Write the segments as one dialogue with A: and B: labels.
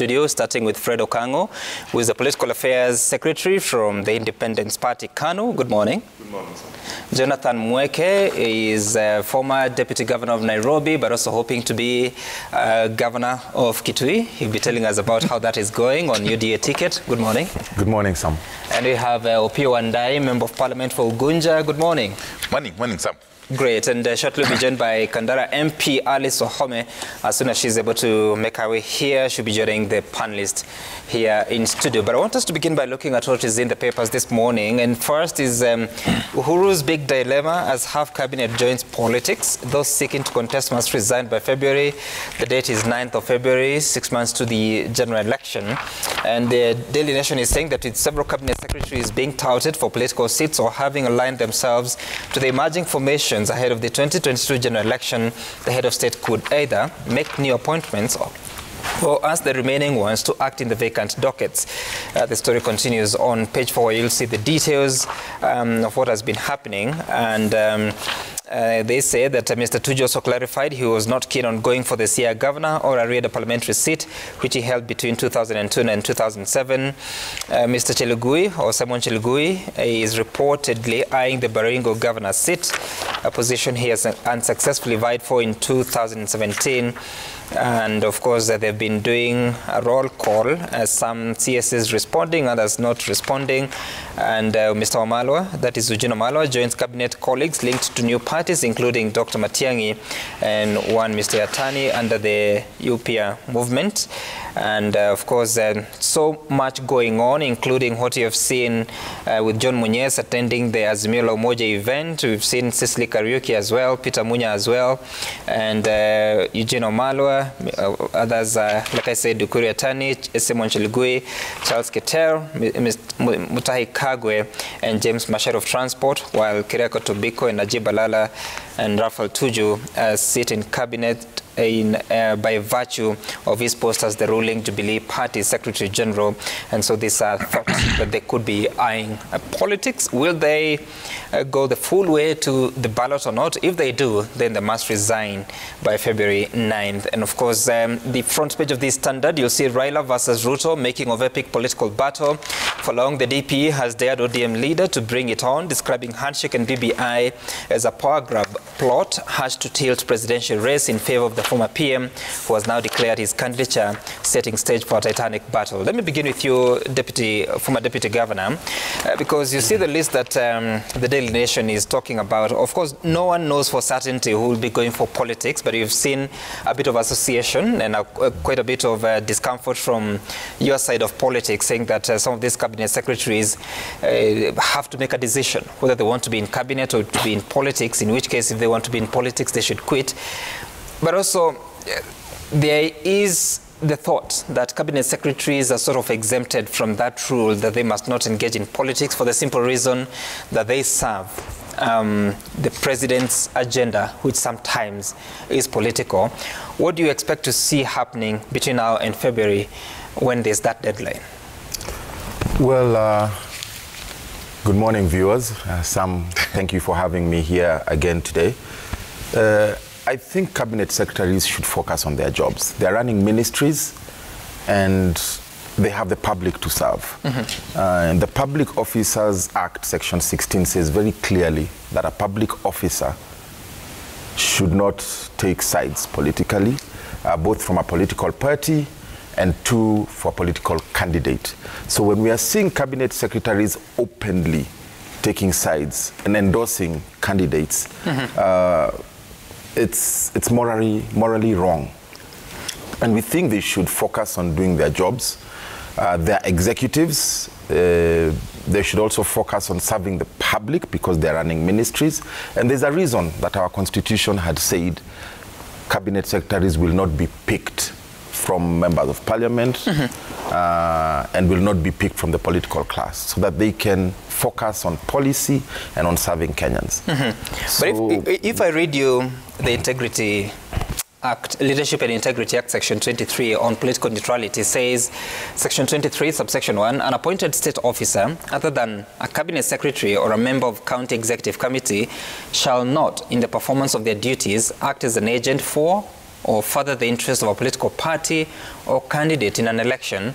A: studio, starting with Fred Okango, who is the Political Affairs Secretary from the Independence Party, KANU. Good morning.
B: Good morning, sir.
A: Jonathan Mweke is a former Deputy Governor of Nairobi, but also hoping to be Governor of Kitui. He'll be telling us about how that is going on UDA ticket. Good morning.
C: Good morning, Sam.
A: And we have Opiyo Wandayi, Member of Parliament for Ugunja. Good morning.
B: Morning, Sam.
A: Great, and shortly we'll be joined by Kandara MP Alice Wahome. As soon as she's able to make her way here, she'll be joining the panelists here in studio. But I want us to begin by looking at what is in the papers this morning. And first is Uhuru's big dilemma as half cabinet joins politics. Those seeking to contest must resign by February. The date is 9th of February, 6 months to the general election. And the Daily Nation is saying that with several cabinet secretaries being touted for political seats or having aligned themselves to the emerging formations ahead of the 2022 general election, the head of state could either make new appointments or ask the remaining ones to act in the vacant dockets. The story continues on page 4. You'll see the details of what has been happening. And they say that Mr. Tuju also clarified he was not keen on going for the Siaya governor or a parliamentary seat, which he held between 2002 and 2007. Mr. Chelugui, or Simon Chelugui, is reportedly eyeing the Baringo governor's seat, a position he has unsuccessfully vied for in 2017. And of course, they've been doing a roll call, some CSs responding, others not responding. And Mr. Wamalwa, that is Eugene Wamalwa, joins cabinet colleagues linked to new parties, including Dr. Matiang'i and one Mr. Yatani under the UPIA movement. And of course, so much going on, including what you have seen with John Munyes attending the Azimio la Umoja event. We've seen Cecily Kariuki as well, Peter Munya as well, and Eugene Wamalwa, others, like I said, Dukuri Atani, Simon Chelugui, Charles Keter, Mutahi Kagwe, and James Mashar of Transport, while Kiriako Tobiko and Najib Balala and Raphael Tuju sit in cabinet by virtue of his post as the ruling Jubilee Party Secretary General. And so these are thoughts that they could be eyeing politics. Will they go the full way to the ballot or not? If they do, then they must resign by February 9th. And of course, the front page of this Standard, you'll see Raila versus Ruto making of epic political battle. For long, the DP has dared ODM leader to bring it on, describing handshake and BBI as a power grab plot hatched to tilt presidential race in favor of the former PM, who has now declared his candidature, setting stage for a titanic battle. Let me begin with you, former Deputy Governor, because you see the list that the Daily Nation is talking about. Of course, no one knows for certainty who will be going for politics, but you've seen a bit of association and quite a bit of discomfort from your side of politics, saying that some of these cabinet secretaries have to make a decision whether they want to be in cabinet or to be in politics, in which case, if they want to be in politics, they should quit. But also, there is the thought that cabinet secretaries are sort of exempted from that rule, that they must not engage in politics, for the simple reason that they serve the president's agenda, which sometimes is political. What do you expect to see happening between now and February when there's that deadline?
C: Well, good morning, viewers. Sam, thank you for having me here again today. I think cabinet secretaries should focus on their jobs. They're running ministries and they have the public to serve. Mm-hmm. And the Public Officers Act, Section 16, says very clearly that a public officer should not take sides politically, both from a political party and for a political candidate. So when we are seeing cabinet secretaries openly taking sides and endorsing candidates, mm-hmm. It's morally wrong. And we think they should focus on doing their jobs. Their executives, they should also focus on serving the public because they're running ministries. And there's a reason that our constitution had said cabinet secretaries will not be picked from members of parliament, mm-hmm. And will not be picked from the political class, so that they can focus on policy and on serving Kenyans. Mm-hmm. So,
A: but if I read you the Integrity Act, Leadership and Integrity Act, Section 23 on political neutrality, says, Section 23, subsection 1, an appointed state officer, other than a cabinet secretary or a member of county executive committee, shall not, in the performance of their duties, act as an agent for or further the interest of a political party or candidate in an election,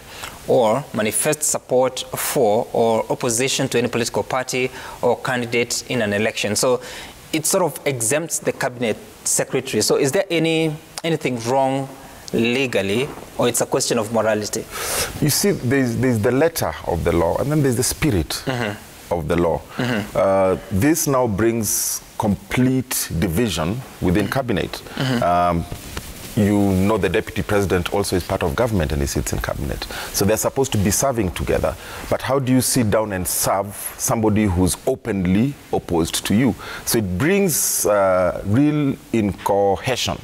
A: or manifest support for or opposition to any political party or candidate in an election. So it sort of exempts the cabinet secretary. So is there anything wrong legally, or it's a question of morality?
C: You see, there's the letter of the law, and then there's the spirit of the law. This now brings complete division within cabinet. You know, the deputy president also is part of government and he sits in cabinet. So they're supposed to be serving together. But how do you sit down and serve somebody who's openly opposed to you? So it brings real incohesion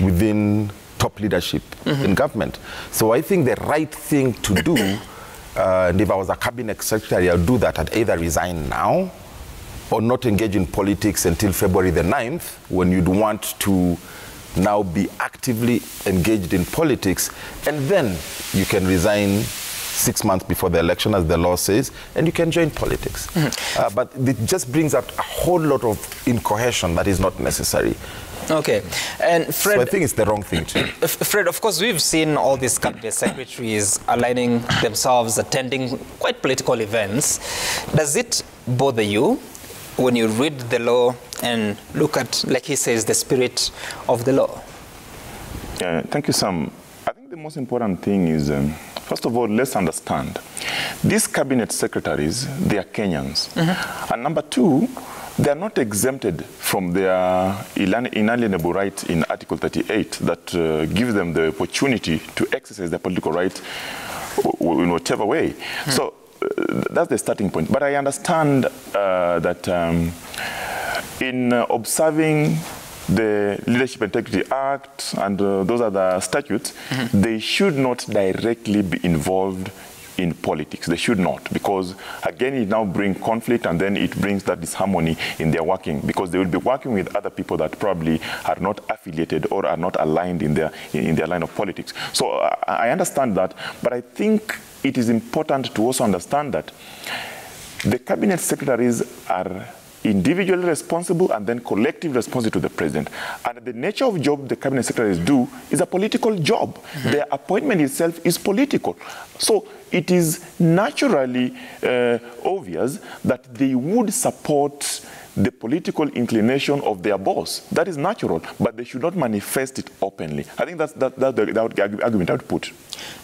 C: within top leadership in government. So I think the right thing to do, and if I was a cabinet secretary, I'd do that. I'd either resign now or not engage in politics until February the 9th, when you'd want to now be actively engaged in politics, and then you can resign 6 months before the election, as the law says, and you can join politics. But it just brings out a whole lot of incohesion that is not necessary.
A: Okay. And Fred,
C: so I think it's the wrong thing to do.
A: Fred, of course, we've seen all these cabinet secretaries aligning themselves, attending quite political events. Does it bother you when you read the law and look at, like he says, the spirit of the law?
B: Thank you, Sam. I think the most important thing is, first of all, let's understand. These cabinet secretaries, they are Kenyans. And number two, they are not exempted from their inalienable right in Article 38 that gives them the opportunity to exercise their political right in whatever way. So that's the starting point. But I understand that in observing the Leadership Integrity Act and those other statutes, they should not directly be involved in politics. They should not, because again it now brings conflict, and then it brings that disharmony in their working, because they will be working with other people that probably are not affiliated or are not aligned in their line of politics. So I understand that, but I think it is important to also understand that the cabinet secretaries are individually responsible and then collectively responsible to the president. And the nature of job the cabinet secretaries do is a political job. Their appointment itself is political. So it is naturally obvious that they would support the political inclination of their boss. That is natural, but they should not manifest it openly. I think that's the argument I would put.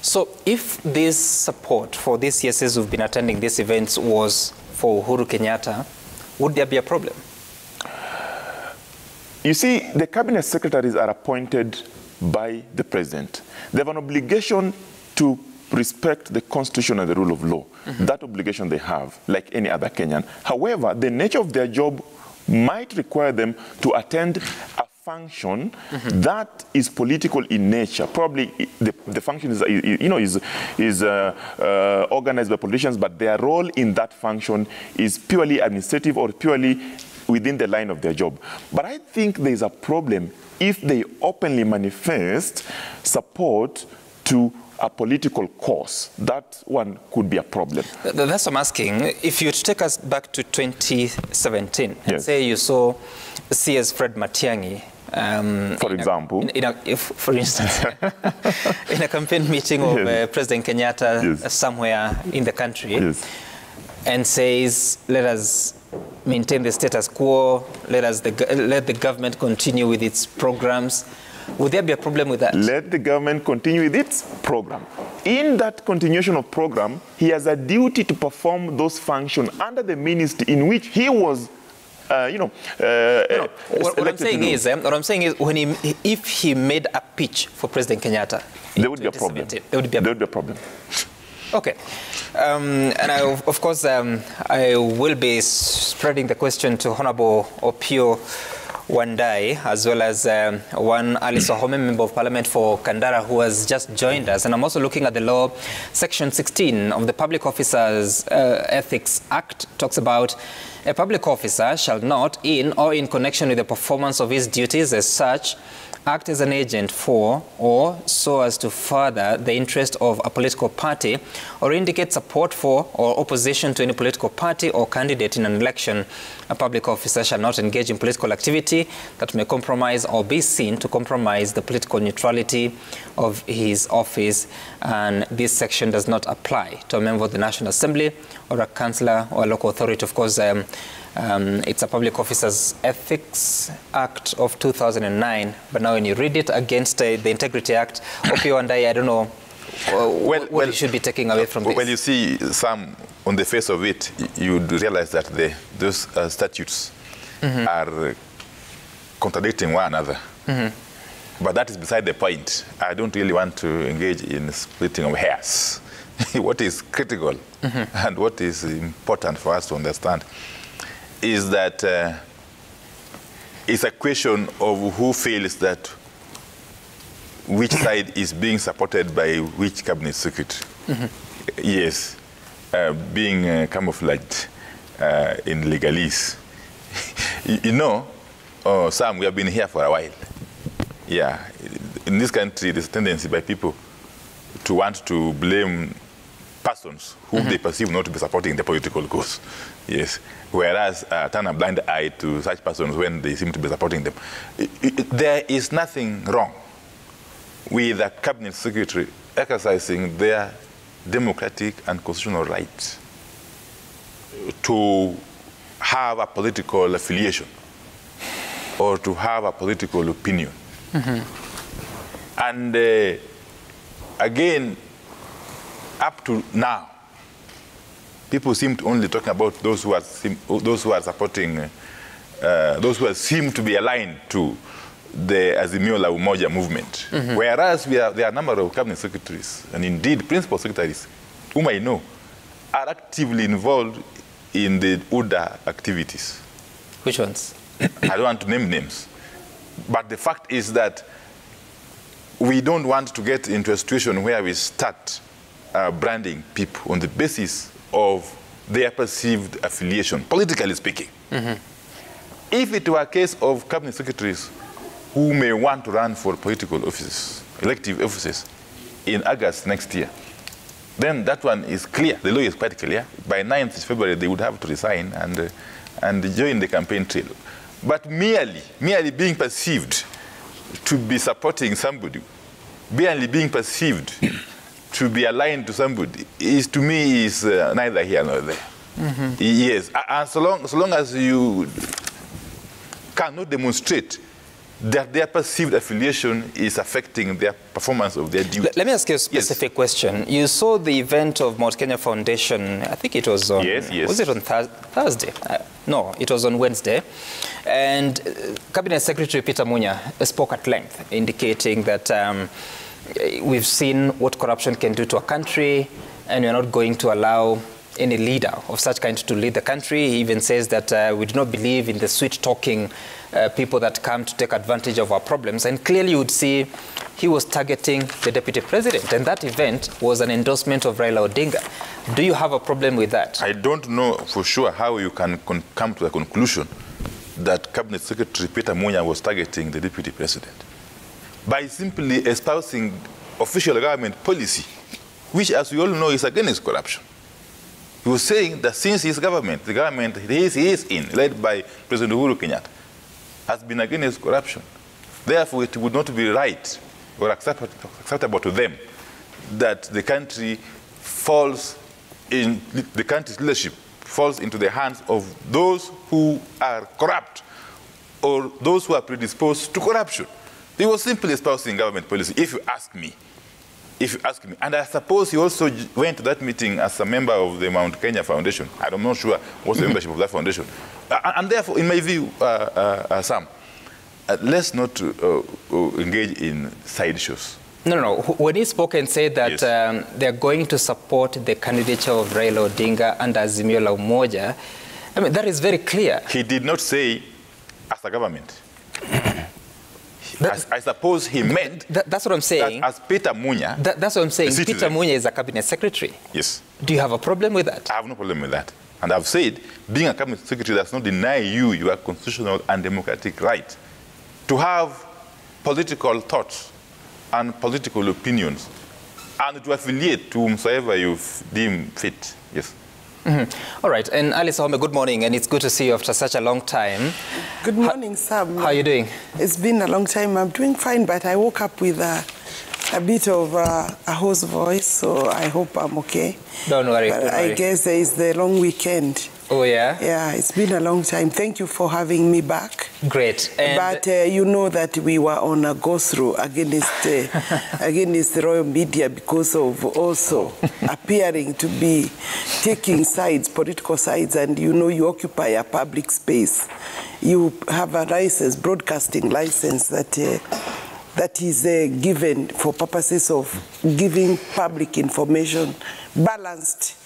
A: So if this support for these yeses who've been attending these events was for Uhuru Kenyatta, would there be a problem?
B: You see, the cabinet secretaries are appointed by the president. They have an obligation to respect the constitution and the rule of law. That obligation they have, like any other Kenyan. However, the nature of their job might require them to attend a function that is political in nature. Probably the function is organized by politicians, but their role in that function is purely administrative or purely within the line of their job. But I think there is a problem if they openly manifest support to a political cause. That one could be a problem.
A: That's what I'm asking. If you take us back to 2017, and
B: Yes.
A: say you saw CS Fred Matiang'i,
B: for example,
A: for instance, in a campaign meeting of President Kenyatta
B: Yes.
A: somewhere in the country,
B: Yes.
A: and says, let us maintain the status quo, let the government continue with its programs, would there be a problem with that?
B: Let the government continue with its program. In that continuation of program, he has a duty to perform those functions under the ministry in which he was
A: what I'm saying is, if he made a pitch for President Kenyatta,
B: there would be a problem.
A: There would be a problem. Okay. And of course, I will be spreading the question to Honorable Opiyo Wandayi, as well as one Alice Wahome, Member of Parliament for Kandara, who has just joined us. And I'm also looking at the law. Section 16 of the Public Officers Ethics Act talks about a public officer shall not, in or in connection with the performance of his duties as such, act as an agent for or so as to further the interest of a political party or indicate support for or opposition to any political party or candidate in an election, a public officer shall not engage in political activity that may compromise or be seen to compromise the political neutrality of his office. And this section does not apply to a member of the National Assembly or a councillor or a local authority. Of course, it's a Public Officers Ethics Act of 2009, but now when you read it against the Integrity Act, Opio and I don't know what you should be taking away from this.
D: Well, you see, some on the face of it, you would realize that those statutes are contradicting one another. But that is beside the point. I don't really want to engage in splitting of hairs. What is critical and what is important for us to understand is that it's a question of who feels that which side is being supported by which cabinet secretary. Yes, being camouflaged in legalese. You know, Sam, we have been here for a while. Yeah, in this country, there's a tendency by people to want to blame persons whom they perceive not to be supporting the political cause. Yes, whereas turn a blind eye to such persons when they seem to be supporting them. There is nothing wrong with a cabinet secretary exercising their democratic and constitutional right to have a political affiliation or to have a political opinion. And again, up to now, people seem to only talk about those who are supporting, those who seem to be aligned to the Azimio la Umoja movement. Whereas there are a number of cabinet secretaries, and indeed principal secretaries, whom I know, are actively involved in the UDA activities.
A: Which ones?
D: I don't want to name names. But the fact is that we don't want to get into a situation where we start branding people on the basis of their perceived affiliation, politically speaking. If it were a case of cabinet secretaries who may want to run for political offices, elective offices, in August next year, then that one is clear. The law is quite clear. By 9th February, they would have to resign and join the campaign trail. But merely being perceived to be supporting somebody, merely being perceived to be aligned to somebody, to me is neither here nor there. Yes, and so long as you cannot demonstrate that their perceived affiliation is affecting their performance of their duty.
A: Let me ask you a specific question. You saw the event of Mount Kenya Foundation, I think it was on...
D: Yes.
A: Was it on Thursday? No, it was on Wednesday. And Cabinet Secretary Peter Munya spoke at length, indicating that we've seen what corruption can do to a country, and we're not going to allow any leader of such kind to lead the country. He even says that we do not believe in the sweet-talking people that come to take advantage of our problems. And clearly you would see he was targeting the deputy president. And that event was an endorsement of Raila Odinga. Do you have a problem with that?
D: I don't know for sure how you can come to the conclusion that Cabinet Secretary Peter Munya was targeting the deputy president by simply espousing official government policy, which, as we all know, is against corruption. He was saying that since his government, the government he is in, led by President Uhuru Kenyatta, has been against corruption. Therefore, it would not be right or acceptable to them that the country falls in, the country's leadership falls into the hands of those who are corrupt or those who are predisposed to corruption. He was simply espousing government policy, if you ask me. If you ask me. And I suppose he also went to that meeting as a member of the Mount Kenya Foundation. I'm not sure what's the membership of that foundation. And therefore, in my view, Sam, let's not engage in sideshows.
A: No. When he spoke and said that they're going to support the candidature of Raila Odinga and Azimio la Umoja, I mean, that is very clear.
D: He did not say as a government. I suppose he meant...
A: That's what I'm saying.
D: As Peter Munya...
A: That's what I'm saying. Peter Munya is a cabinet secretary.
D: Yes.
A: Do you have a problem with that?
D: I have no problem with that. And I've said, being a cabinet secretary does not deny you your constitutional and democratic right to have political thoughts and political opinions and to affiliate to whomsoever you deem fit. Yes.
A: All right. And Alice Wahome, good morning, and it's good to see you after such a long time.
E: Good morning, Sam.
A: How are you doing?
E: It's been a long time. I'm doing fine, but I woke up with a bit of a hoarse voice, so I hope I'm okay.
A: Don't worry.
E: But
A: don't worry.
E: I guess there is the long weekend.
A: Oh, yeah?
E: Yeah, it's been a long time. Thank you for having me back.
A: Great. And
E: But you know that we were on a go-through against the royal media because of also appearing to be taking sides, political sides, and you know you occupy a public space. You have a license, broadcasting license that is given for purposes of giving public information, balanced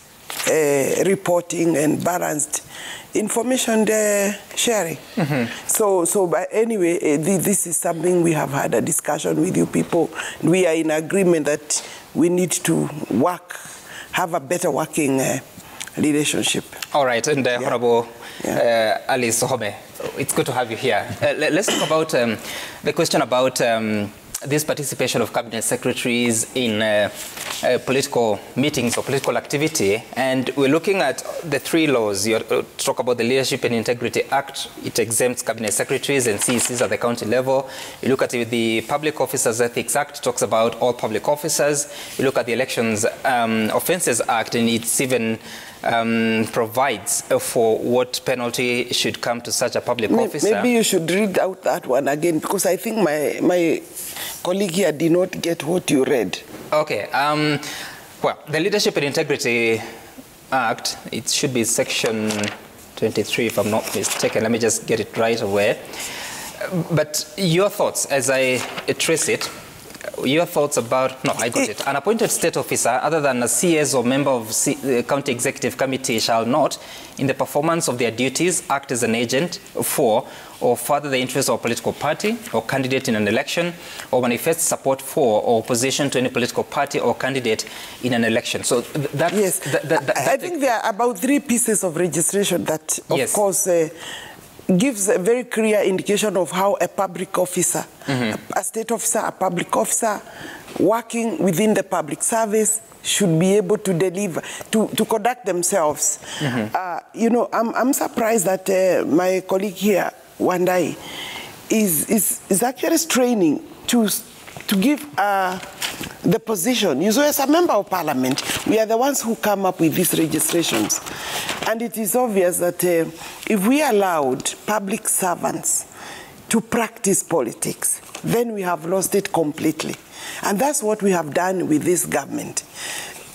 E: reporting and balanced information sharing. So but anyway, this is something we have had a discussion with you people. We are in agreement that we need to have a better working relationship.
A: all right. And Honorable Alice Wahome, it's good to have you here. Let's talk about the question about this participation of cabinet secretaries in political meetings or political activity, and we're looking at the three laws. You talk about the Leadership and Integrity Act. It exempts cabinet secretaries and CECs at the county level. You look at the Public Officers Ethics Act, talks about all public officers. You look at the Elections Offences Act, and it's even provides for what penalty should come to such a public officer.
E: Maybe you should read out that one again, because I think my colleague here did not get what you read.
A: Okay. Well, the Leadership and Integrity Act, it should be section 23, if I'm not mistaken. Let me just get it right away. But your thoughts, as I trace it, your thoughts about, no, I got it. An appointed state officer, other than a CS or member of the County Executive Committee, shall not, in the performance of their duties, act as an agent for or further the interests of a political party or candidate in an election, or manifest support for or opposition to any political party or candidate in an election. So that,
E: yes, I think there are about 3 pieces of registration that, of course, gives a very clear indication of how a public officer, a state officer, a public officer, working within the public service should be able to deliver, to conduct themselves. You know, I'm surprised that my colleague here, Wandai, is actually straining to give the position. You know, as a member of parliament, we are the ones who come up with these registrations. And it is obvious that if we allowed public servants to practice politics, then we have lost it completely. And that's what we have done with this government.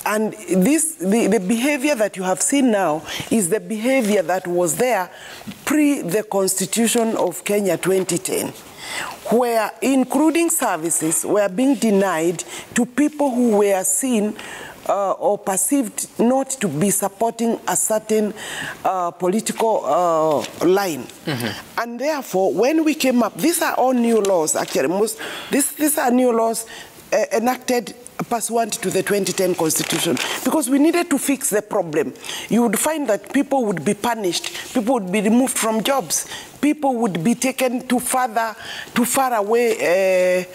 E: And the behavior that you have seen now is the behavior that was there pre the Constitution of Kenya 2010, where including services were being denied to people who were seen or perceived not to be supporting a certain political line. And therefore, when we came up, these are all new laws, actually. These are new laws enacted pursuant to the 2010 Constitution, because we needed to fix the problem. You would find that people would be punished, people would be removed from jobs, people would be taken to far away,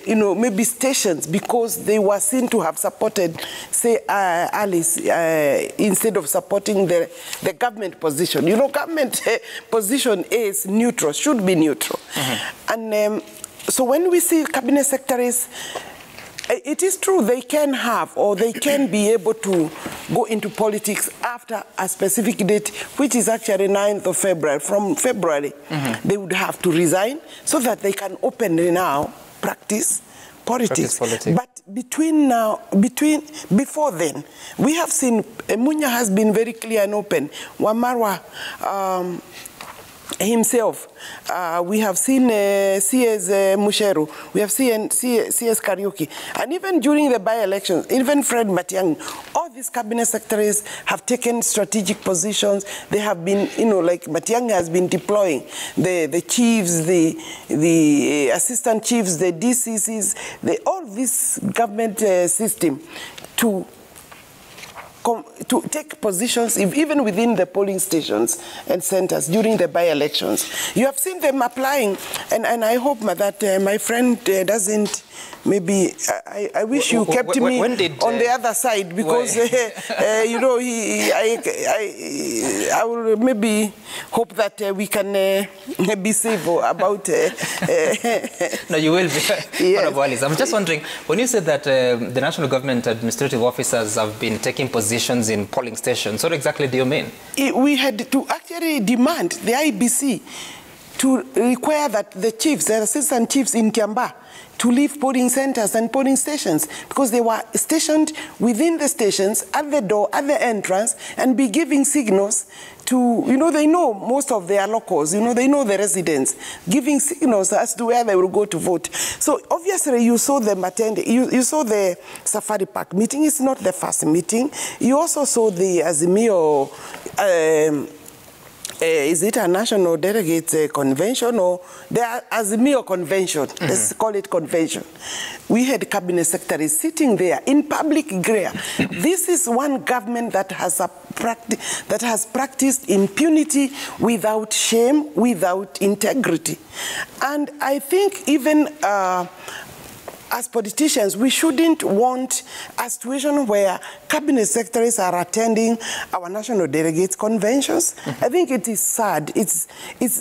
E: you know, maybe stations, because they were seen to have supported, say, Alice, instead of supporting the government position. You know, government position is neutral, should be neutral. And so when we see cabinet secretaries, it is true they can have or they can be able to go into politics after a specific date, which is actually 9th of February. From February, they would have to resign so that they can openly now practice politics. But before then, we have seen, Munya has been very clear and open. Wamarwa himself, we have seen CS Musheru, we have seen CS Kariuki, and even during the by-elections, even Fred Matiang'i, all these cabinet secretaries have taken strategic positions. They have been, you know, like Matiang'i has been deploying the chiefs, the assistant chiefs, the DCCs, all this government system to to take positions even within the polling stations and centers during the by-elections. You have seen them applying, and I hope that my friend doesn't. Maybe I wish you kept me on the other side, because you know, I will maybe hope that we can be civil about.
A: No, you will be. Yes. I'm just wondering, when you said that the national government administrative officers have been taking positions in polling stations, what exactly do you mean?
E: We had to actually demand the IBC to require that the chiefs, the assistant chiefs in Kiambaa, to leave polling centers and polling stations, because they were stationed within the stations, at the door, at the entrance, and be giving signals to, you know, they know most of their locals, you know, they know the residents, giving signals as to where they will go to vote. So obviously you saw them attend, you saw the Safari Park meeting. It's not the first meeting. You also saw the Azimio, is it a national delegates convention or the Azimio convention? Let's call it convention. We had cabinet secretaries sitting there in public glare. This is one government that has practiced impunity without shame, without integrity. And I think even as politicians, we shouldn't want a situation where cabinet secretaries are attending our national delegates conventions. I think it is sad. It's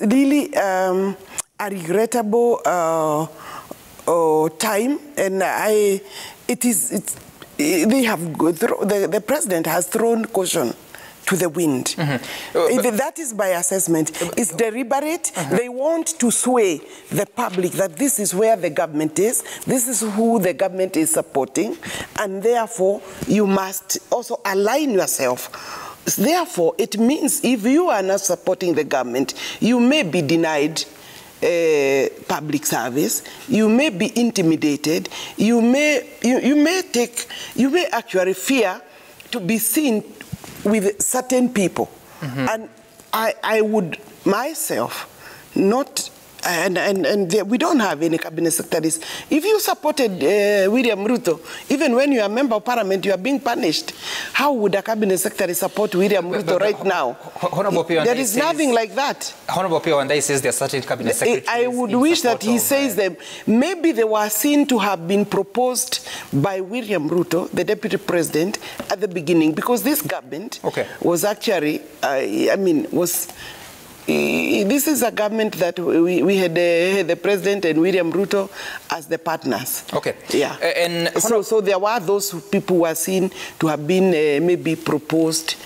E: really a regrettable time, and the president has thrown caution to the wind. That is my assessment. It's deliberate. They want to sway the public that this is where the government is, this is who the government is supporting, and therefore you must also align yourself. Therefore, it means if you are not supporting the government, you may be denied public service, you may be intimidated, you may actually fear to be seen with certain people. And I would myself not, and we don't have any cabinet secretaries. If you supported William Ruto, even when you are a member of parliament, you are being punished. How would a cabinet secretary support William Ruto right now? There is nothing like that.
A: Honorable Opiyo Wandayi says there are certain cabinet secretaries.
E: I would wish that he says them. Maybe they were seen to have been proposed by William Ruto, the deputy president, at the beginning, because this government was actually, this is a government that we had the president and William Ruto as the partners. Yeah. And so there were those people who were seen to have been maybe proposed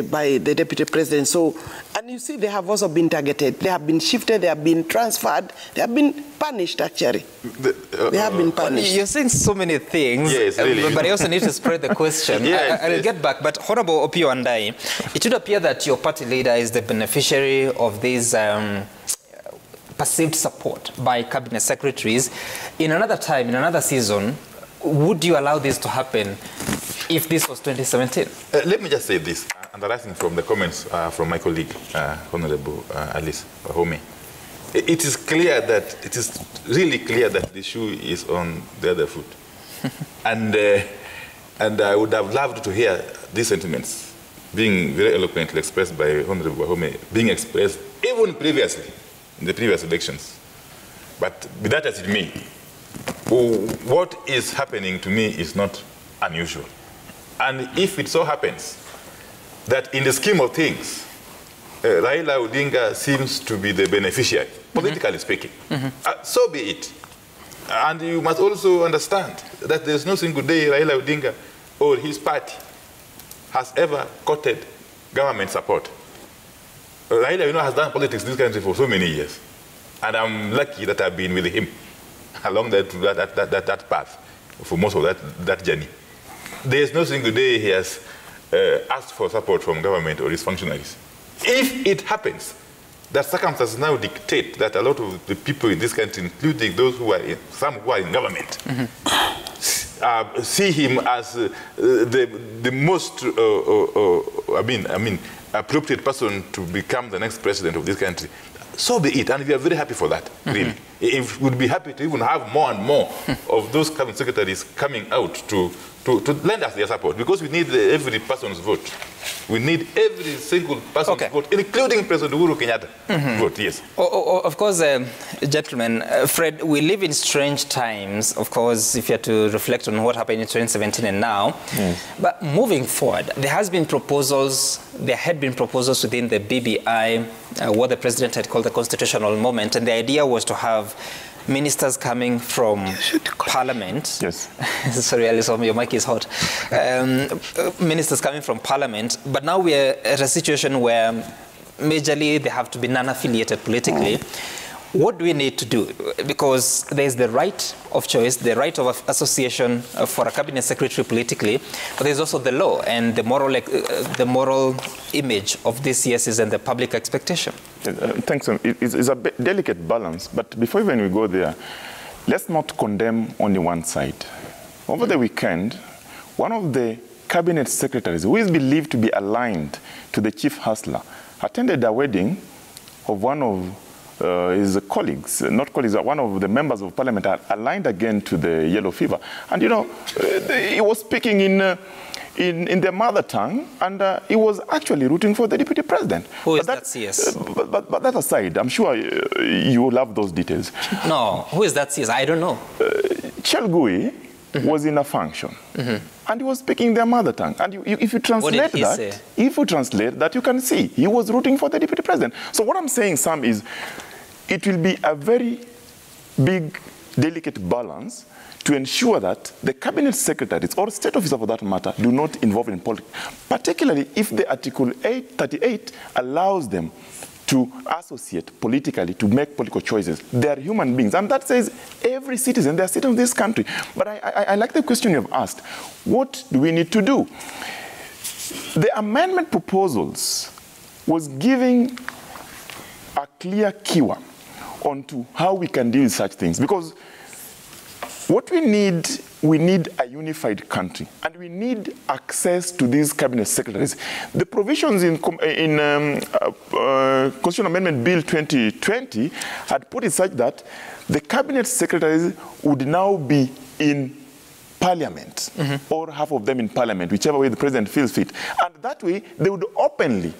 E: by the deputy president. So, and you see, they have also been targeted. They have been shifted. They have been transferred. They have been punished, actually. They have been punished.
A: You're saying so many things,
D: yes, really.
A: But I also need to spread the question. I'll get back. But Honorable Opiyo Wandayi, it would appear that your party leader is the beneficiary of this perceived support by cabinet secretaries. In another time, in another season, would you allow this to happen if this was 2017?
D: Let me just say this, and arising from the comments from my colleague, Honorable Alice Wahome. It is clear that, it is really clear that the shoe is on the other foot. And I would have loved to hear these sentiments being very eloquently expressed by Honorable Wahome, being expressed even previously, in the previous elections. But be that as it may, what is happening to me is not unusual. And if it so happens that in the scheme of things, Raila Odinga seems to be the beneficiary, politically speaking, so be it. And you must also understand that there's no single day Raila Odinga or his party has ever courted government support. Raila, you know, has done politics in this country for so many years. And I'm lucky that I've been with him along that path for most of that journey. There's no single day he has asked for support from government or his functionaries. If it happens that circumstances now dictate that a lot of the people in this country, including those who are some who are in government, see him as the most appropriate person to become the next president of this country, so be it. And we are very happy for that, really. If we'd be happy to even have more and more of those cabinet secretaries coming out to to lend us their support, because we need every person's vote. We need every single person's vote, including President Uhuru Kenyatta vote, yes.
A: Of course, gentlemen, Fred, we live in strange times, of course, if you have to reflect on what happened in 2017 and now. But moving forward, there had been proposals within the BBI, what the president had called the constitutional moment, and the idea was to have ministers coming from Parliament.
B: Yes.
A: Sorry, Alice, your mic is hot. Ministers coming from Parliament, but now we are at a situation where majorly they have to be non-affiliated politically. What do we need to do? Because there's the right of choice, the right of association for a cabinet secretary politically, but there's also the law and the moral image of these CSs and the public expectation.
B: Thanks. It's a delicate balance, but before even we go there, let's not condemn only one side. Over the weekend, one of the cabinet secretaries, who is believed to be aligned to the chief hustler, attended a wedding of one of his colleagues, not colleagues, one of the members of parliament are aligned again to the yellow fever. And, you know, he was speaking in their mother tongue, and he was actually rooting for the deputy president.
A: Who is that CS?
B: But that aside, I'm sure you will have those details.
A: No, who is that CS? I don't know.
B: Chelgui was in a function, and he was speaking their mother tongue. And if you translate that, you can see he was rooting for the deputy president. So what I'm saying, Sam, is it will be a very big, delicate balance to ensure that the cabinet secretaries, or state officers for that matter, do not involve in politics, particularly if the Article 838 allows them to associate politically, to make political choices. They are human beings, and that says every citizen, they are citizens of this country. But I like the question you have asked. What do we need to do? The amendment proposals was giving a clear cue onto how we can deal with such things, because what we need a unified country, and we need access to these cabinet secretaries. The provisions in Constitutional Amendment Bill 2020 had put it such that the cabinet secretaries would now be in Parliament, or half of them in Parliament, whichever way the president feels fit. And that way, they would openly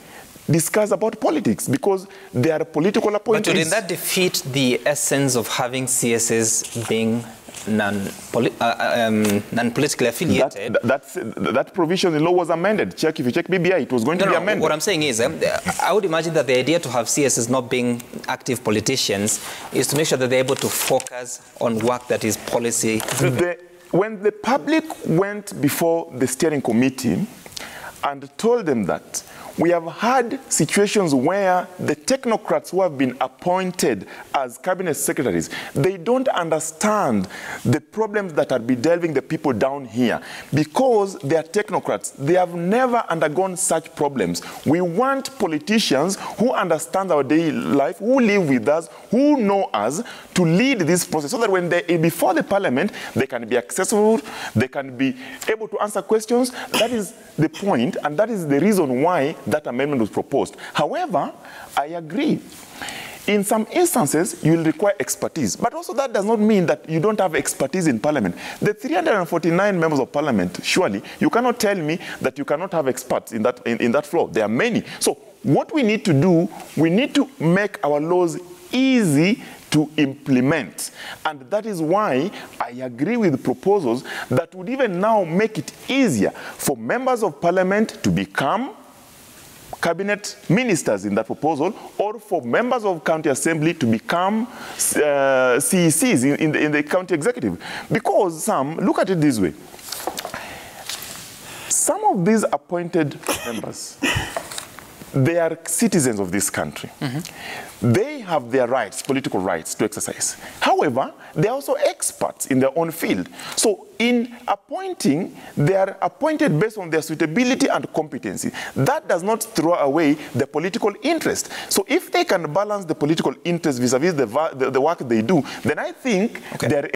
B: discuss about politics, because they are political appointees.
A: But wouldn't that defeat the essence of having CSs being non-politically affiliated?
B: That provision in law was amended. If you check BBI, it was going to be amended.
A: What I'm saying is, I would imagine that the idea to have CSs not being active politicians is to make sure that they're able to focus on work that is policy-driven.
B: When the public went before the steering committee and told them that we have had situations where the technocrats who have been appointed as cabinet secretaries, they don't understand the problems that are bedeviling the people down here, because they are technocrats. They have never undergone such problems. We want politicians who understand our daily life, who live with us, who know us, to lead this process, so that when they before the parliament, they can be accessible, they can be able to answer questions. That is the point, and that is the reason why that amendment was proposed. However, I agree. In some instances, you will require expertise. But also that does not mean that you don't have expertise in Parliament. The 349 members of Parliament, surely, you cannot tell me that you cannot have experts in that floor. There are many. So what we need to do, we need to make our laws easy to implement. And that is why I agree with proposals that would even now make it easier for members of Parliament to become cabinet ministers in that proposal, or for members of county assembly to become CECs in the county executive. Because look at it this way. Some of these appointed members, they are citizens of this country. They have their rights, political rights, to exercise. However, they are also experts in their own field. So in appointing, they are appointed based on their suitability and competency. That does not throw away the political interest. So if they can balance the political interest vis-a-vis the work they do, then I think they are